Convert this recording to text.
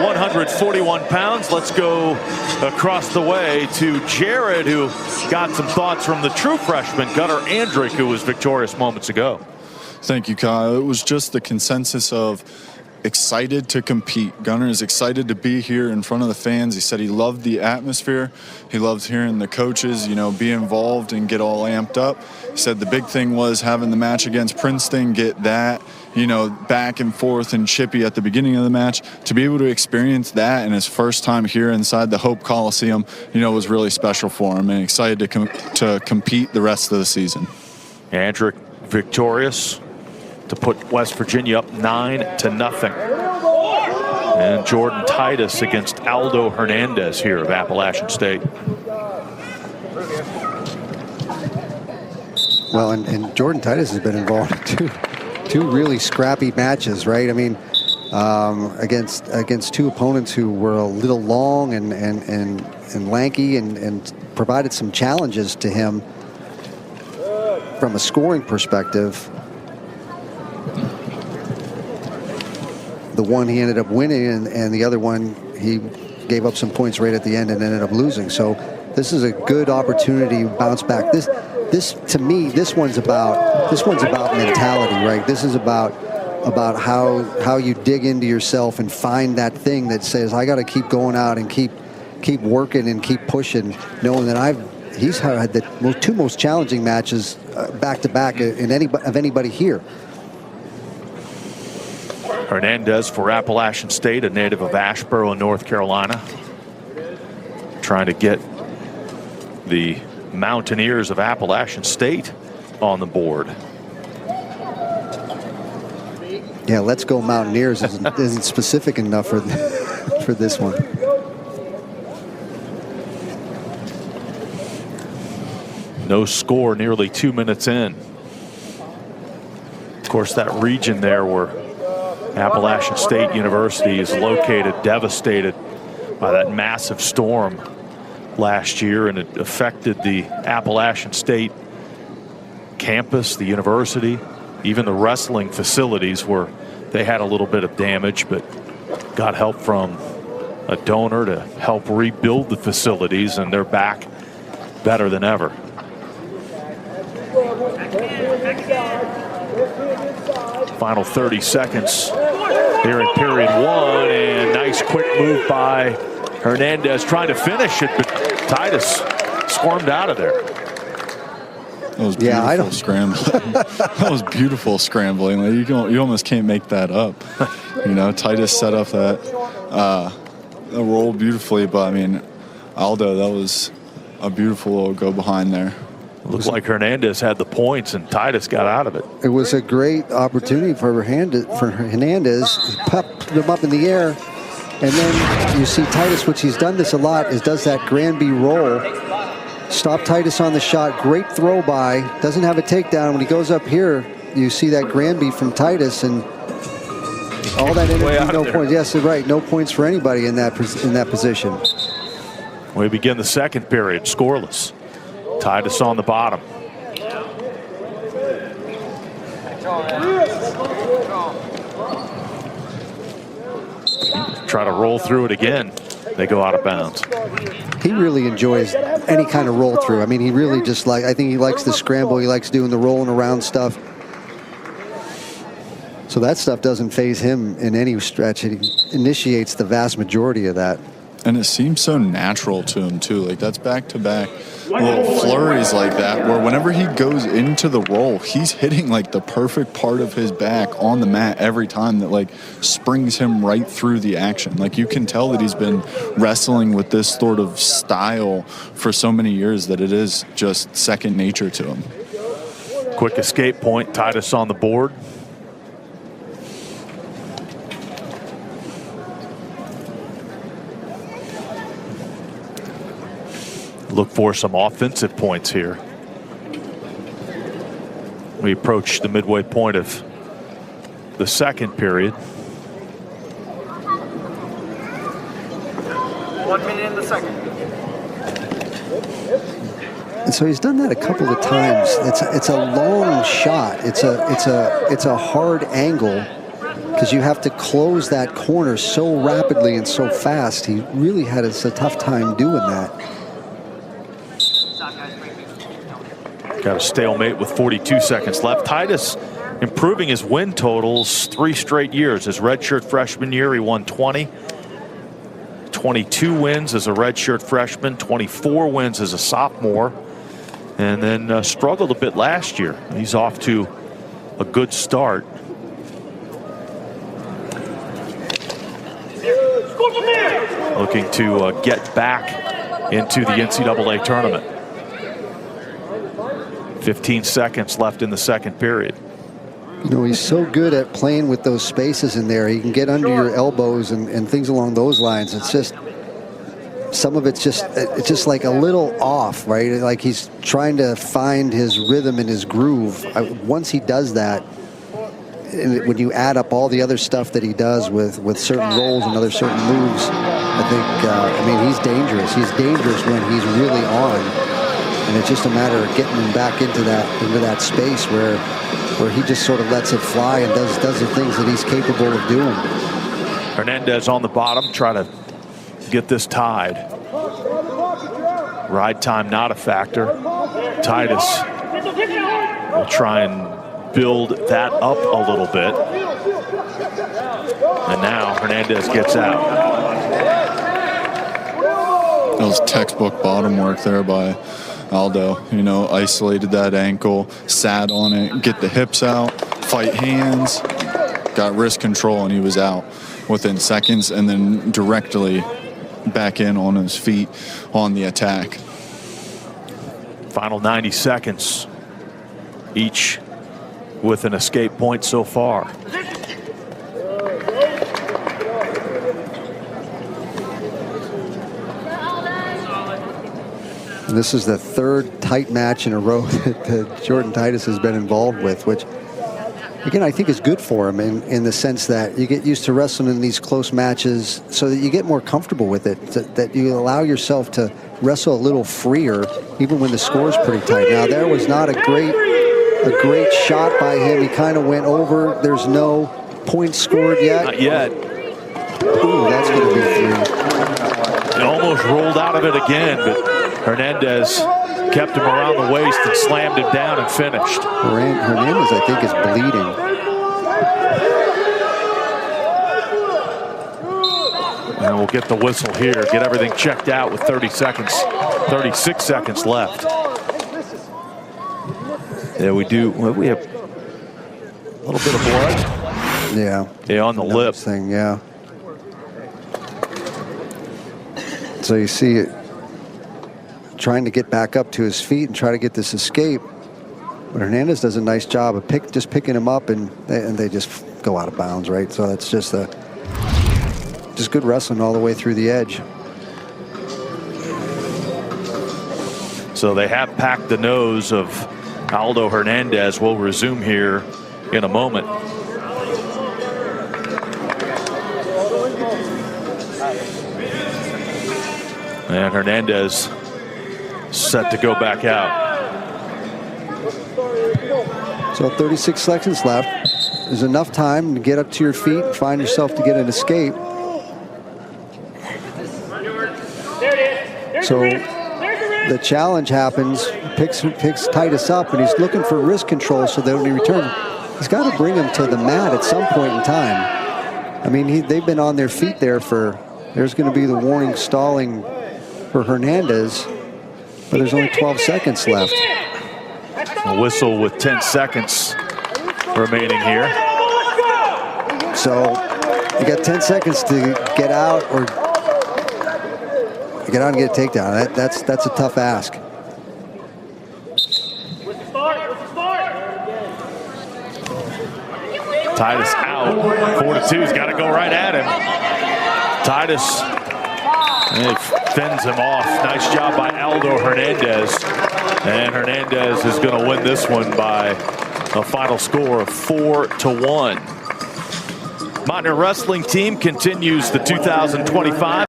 141 pounds. Let's go across the way to Jared, who got some thoughts from the true freshman, Gunnar Andrick, who was victorious moments ago. Thank you, Kyle. It was just the consensus of excited to compete. Gunnar is excited to be here in front of the fans. He said he loved the atmosphere. He loved hearing the coaches, be involved and get all amped up. He said the big thing was having the match against Princeton, get that, back and forth and chippy at the beginning of the match. To be able to experience that in his first time here inside the Hope Coliseum, was really special for him, and excited to compete the rest of the season. Andrick victorious to put West Virginia up 9-0. And Jordan Titus against Aldo Hernandez here of Appalachian State. Well, and Jordan Titus has been involved in two really scrappy matches, right? I mean, against two opponents who were a little long and lanky and provided some challenges to him from a scoring perspective. The one he ended up winning, and the other one he gave up some points right at the end and ended up losing. So this is a good opportunity to bounce back. This to me, this one's about mentality, right? This is about how you dig into yourself and find that thing that says, I got to keep going out and keep working and keep pushing, knowing that he's had the two most challenging matches back to back of anybody here. Hernandez for Appalachian State, a native of Asheboro, North Carolina, trying to get the Mountaineers of Appalachian State on the board. Yeah, let's go Mountaineers isn't specific enough for this one. No score nearly 2 minutes in. Of course, that region there where Appalachian State University is located, devastated by that massive storm last year, and it affected the Appalachian State campus, the university, even the wrestling facilities, where they had a little bit of damage, but got help from a donor to help rebuild the facilities, and they're back better than ever. Final 30 seconds here in period one, and nice quick move by Hernandez trying to finish it, but Titus squirmed out of there. That was beautiful scrambling. That was beautiful scrambling. Like you almost can't make that up. Titus set up that roll beautifully, but I mean, Aldo, that was a beautiful little go behind there. Looks like Hernandez had the points and Titus got out of it. It was a great opportunity for Hernandez. Popped him up in the air, and then you see Titus, which he's done this a lot, does that Granby roll. Stop Titus on the shot. Great throw by. Doesn't have a takedown. When he goes up here, you see that Granby from Titus, and all that energy, no points. Yes, right. No points for anybody in that position. We begin the second period, scoreless. Titus on the bottom. Try to roll through it again. They go out of bounds. He really enjoys any kind of roll through. I mean, he really I think he likes the scramble. He likes doing the rolling around stuff. So that stuff doesn't faze him in any stretch. He initiates the vast majority of that. And it seems so natural to him, too. Like, that's back-to-back little flurries like that, where whenever he goes into the roll, he's hitting, like, the perfect part of his back on the mat every time that, like, springs him right through the action. Like, you can tell that he's been wrestling with this sort of style for so many years that it is just second nature to him. Quick escape point, Titus on the board. Look for some offensive points here. We approach the midway point of the second period. 1 minute in the second. And so he's done that a couple of times. It's a long shot. It's a hard angle. because you have to close that corner so rapidly and so fast. He really had a tough time doing that. Got a stalemate with 42 seconds left. Titus improving his win totals 3 straight years. His redshirt freshman year, he won 20. 22 wins as a redshirt freshman, 24 wins as a sophomore, and then struggled a bit last year. He's off to a good start. Looking to get back into the NCAA tournament. 15 seconds left in the second period. You know, he's so good at playing with those spaces in there. He can get under your elbows and things along those lines. It's just, some of it's just like a little off, right? Like he's trying to find his rhythm and his groove. Once he does that, and when you add up all the other stuff that he does with certain rolls and other certain moves, I think, I mean, he's dangerous. He's dangerous when he's really on. And it's just a matter of getting him back into that space where he just sort of lets it fly and does the things that he's capable of doing. Hernandez on the bottom, try to get this tied. Ride time not a factor. Titus will try and build that up a little bit. And now Hernandez gets out. That was textbook bottom work there by Aldo. You know, isolated that ankle, sat on it, get the hips out, fight hands, got wrist control, and he was out within seconds, and then directly back in on his feet on the attack. Final 90 seconds, each with an escape point so far. And this is the third tight match in a row that Jordan Titus has been involved with, which, again, I think is good for him in the sense that you get used to wrestling in these close matches so that you get more comfortable with it, that you allow yourself to wrestle a little freer even when the score is pretty tight. Now, there was not a great shot by him. He kind of went over. There's no points scored yet. Not yet. Ooh, that's going to be 3. He almost rolled out of it again, but Hernandez kept him around the waist and slammed him down and finished. Hernandez, I think, is bleeding. And we'll get the whistle here, get everything checked out with 36 seconds left. Yeah, we do. We have a little bit of blood. Yeah. Yeah, on the lip. Thing, yeah. So you see it trying to get back up to his feet and try to get this escape. But Hernandez does a nice job of just picking him up, and they just go out of bounds, right? So that's just good wrestling all the way through the edge. So they have packed the nose of Aldo Hernandez. We'll resume here in a moment. And Hernandez set to go back out. So 36 seconds left. There's enough time to get up to your feet and find yourself to get an escape. So the challenge happens, picks Titus up, and he's looking for wrist control so that when he returns, he's got to bring him to the mat at some point in time. I mean, they've been on their feet there there's going to be the warning stalling for Hernandez, but there's only 12 seconds left. A whistle with 10 seconds remaining here. So you got 10 seconds to get out or get out and get a takedown. That's a tough ask. Titus out. 4-2's got to go right at him. Titus fends him off. Nice job by Aldo Hernandez. And Hernandez is going to win this one by a final score of 4-1. Mountaineer Wrestling Team continues the 2025